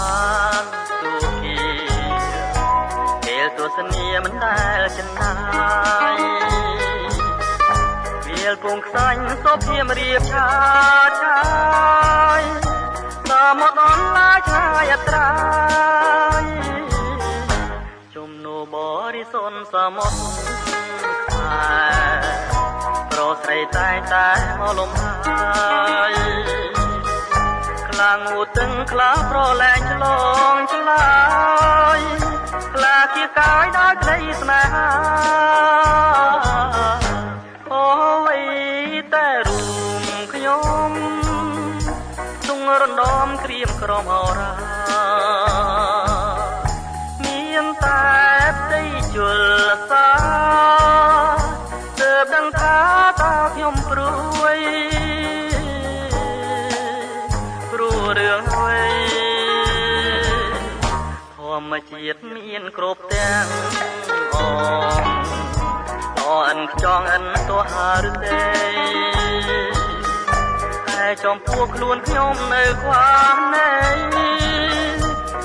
បានទូគីពេលទស្សនីមិនដែលចំណាយវាលពងខ្សាញ់សុភៀមរៀបឆាឆាយតាមមកអនឡាឆាយអត្រាយជំនោបរិសុទ្ធសមុទ្រខែប្រស្រីតែមកលំហើយខ្លាំងងូតឹងខ្លាប្រលែងឆ្លងឆ្លើយខ្លាជាកាយដោយក្តីស្នេហាអូយតែរួមខ្ញុំទុងរំដំក្រៀមក្រមអរាមានតែផ្ទៃជលសាទើបដឹងថាតើខ្ញុំព្រួយរឿងអ្វីធម្មជាតិមានគ្រប់ទាំងអងអិនខ្ចង់អិនទោះហាឬទេតែចំពោះខ្លួនខ្ញុំនៅខ្វះនៃ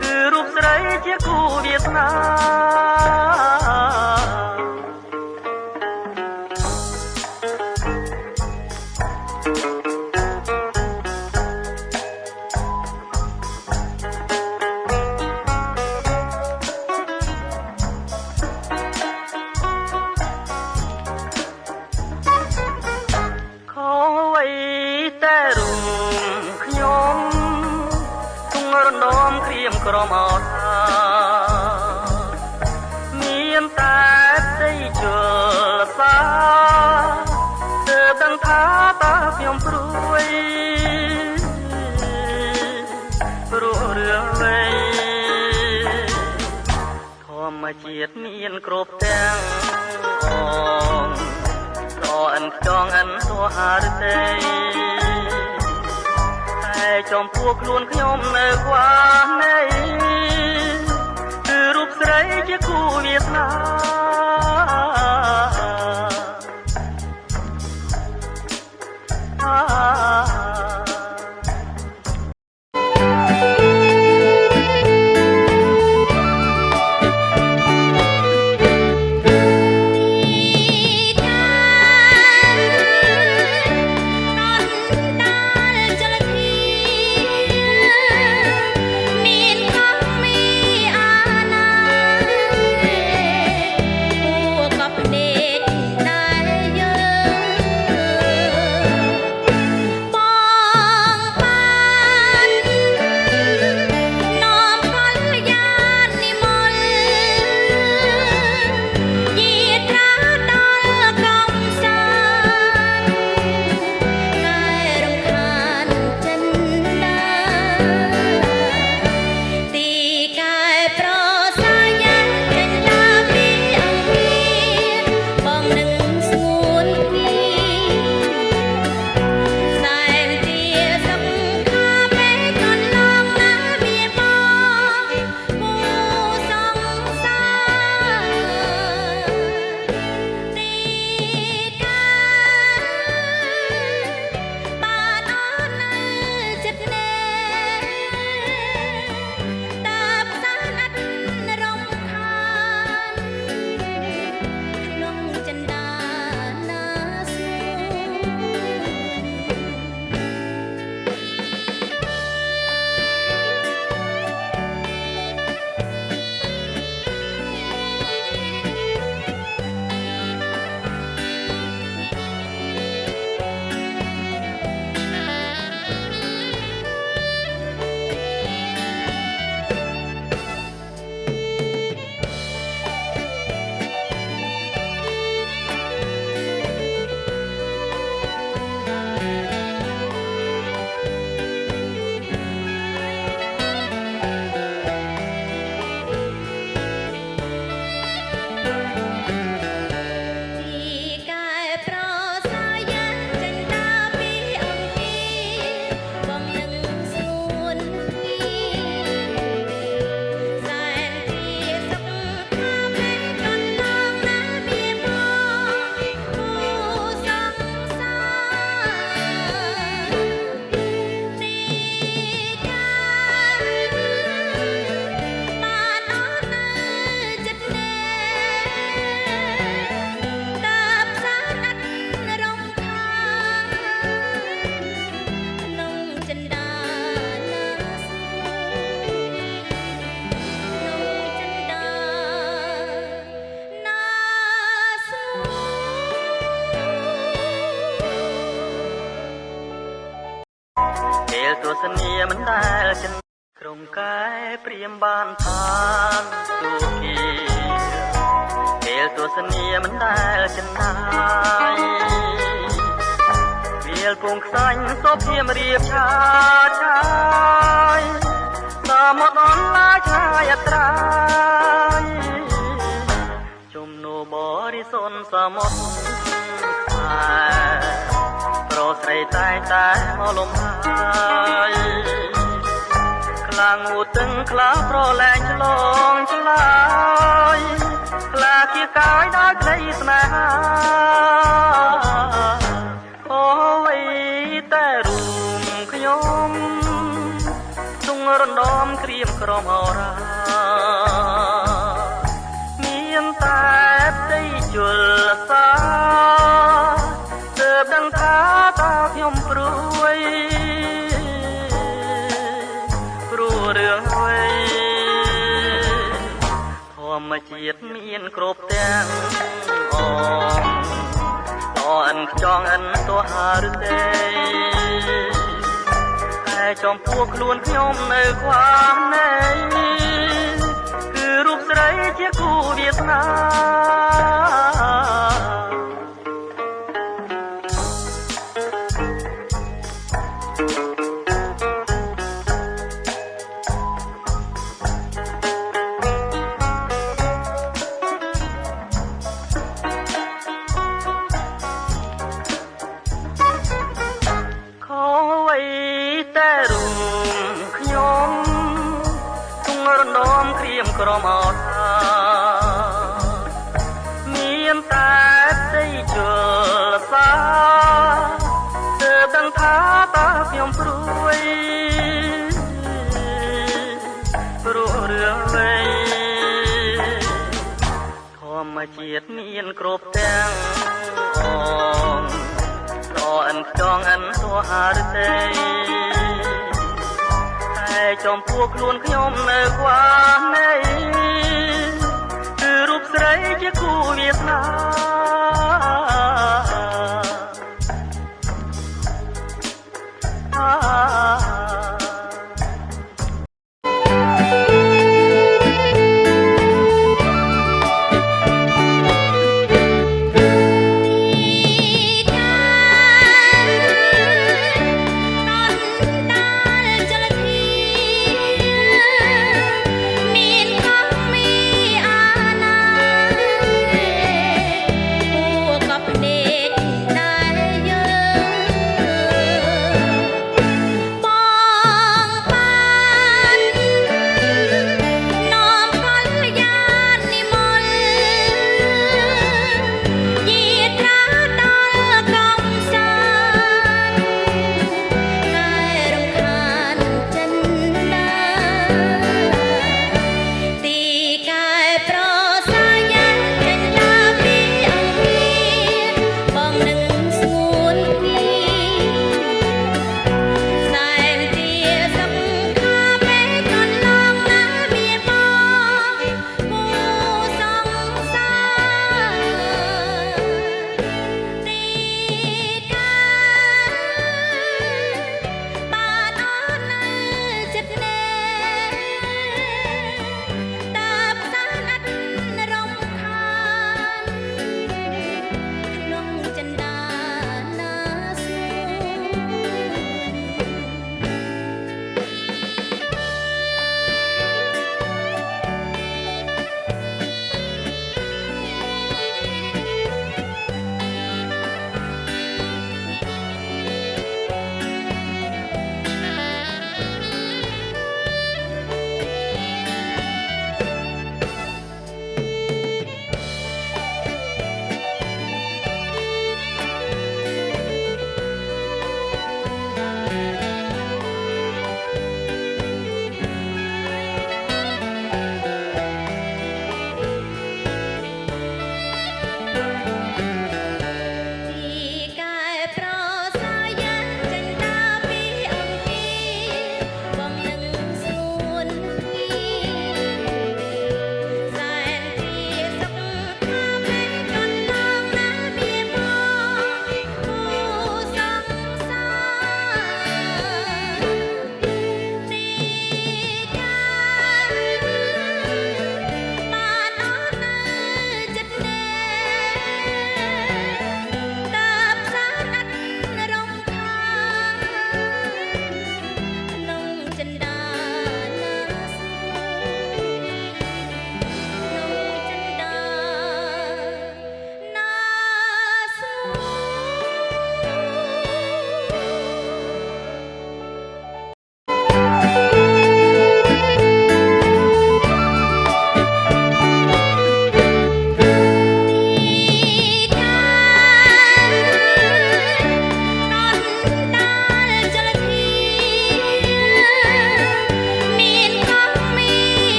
គឺរូបស្រីជាគូវាសនាក្រមអរមានតែផ្ទៃជលសាទើបដឹងថាតើខ្ញុំព្រួយព្រោះរឿងអ្វីធម្មជាតិមានគ្រប់ទាំងអងអិនខ្ចង់អិនទោះហាឬទេតែចំពោះខ្លួនខ្ញុំនៅខ្វះនៃគឺរូបស្រីជាគូវាសនាក កែព្រាមបានឋានទូគាពេលទស្សនាមិនដែលចំណាយវាលពងខ្សាញ់សុភៀមរៀបឆាឆាយសមុទ្រអនឡាយឆាយអត្រាយជំនោបរិសុទ្ធសមុទ្រប្រស្រីតែតែមកលំហើយខ្លាំងងូទឹងខ្លាប្រលែងឆ្លងឆ្លើយខ្លាជាកាយដល់ក្តីស្នេហាអូយតែរួមខ្ញុំទុងរំដំក្រៀមក្រមអរាមានតែផ្ទៃជលសាទើបដឹងថាតើខ្ញុំព្រួយរឿងអ្វីធម្មជាតិមានគ្រប់ទាំងអតអិនខ្ចង់អិនទោះហាឬទេតែចំពោះខ្លួនខ្ញុំនៅខ្វះនៃគឺរូបស្រីជាគូវាសនាក្រមអត់មានតែផ្ទៃជលសាទើបដឹងថាតើខ្ញុំព្រួយរឿងអ្វីធម្មជាតិមានគ្រប់ទាំងអងតអិនខ្ចង់អិនទោះហាឬទេតែចំពោះខ្លួនខ្ញុំនៅខ្វះនៃគឺរូបស្រីជាគូវាសនា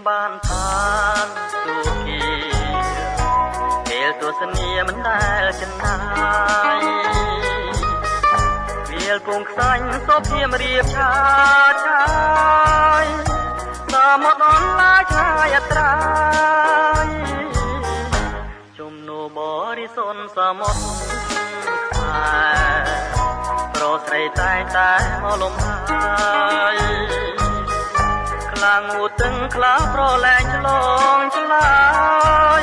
បានខានទូគីពេលទស្សនីមិនដែលចំណាយវាលពងខ្សាញ់សុភៀមរៀបឆាឆាយតាមមកអនឡាយឆាយអត្រាយជំនោបរិសុទ្ធសមុទ្រខ្សែប្រស្រីតែមកលំហើយខ្លាំងងូតឹងខ្លាប្រលែងឆ្លងឆ្លើយ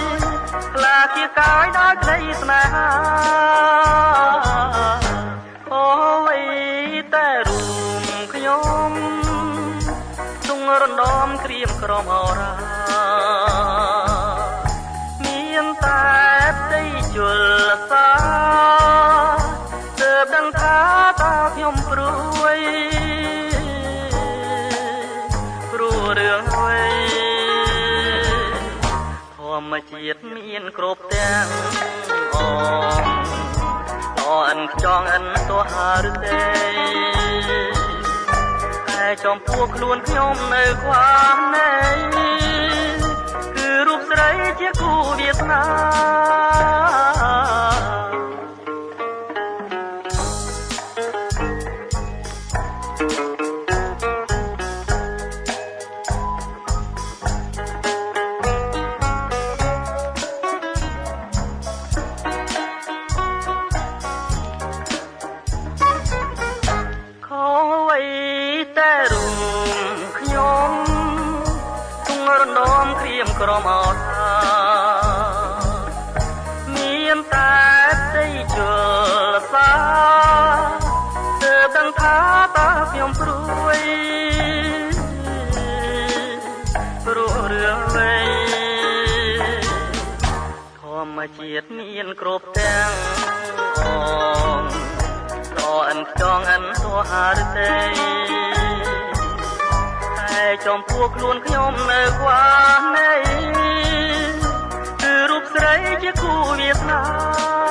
ខ្លាជាកាយដោយក្តីស្នេហាអូយតែរួមខ្ញុំទុងរំដំក្រៀមក្រមអរាមានតែផ្ទៃជលសាទើបដឹងថាតើខ្ញុំព្រួយរឿងអ្វីធម្មជាតិមានគ្រប់ទាំងអអិនខ្ចង់អិនទោះហាឬទេតែចំពោះខ្លួនខ្ញុំនៅខ្វះនៃគឺរូបស្រីជាគូវាសនាតែរួមខ្ញុំទុងរំដំក្រៀមក្រមអត់មានតែផ្ទៃជលសាទើបដឹងថាតើខ្ញុំព្រួយព្រោះរឿងអ្វីធម្មជាតិមានគ្រប់ទាំងអិនខ្ចង់អិនទោះហាឬទេតែចំពោះខ្លួនខ្ញុំនៅខ្វះនៃគឺរូបស្រីជាគូវាសនា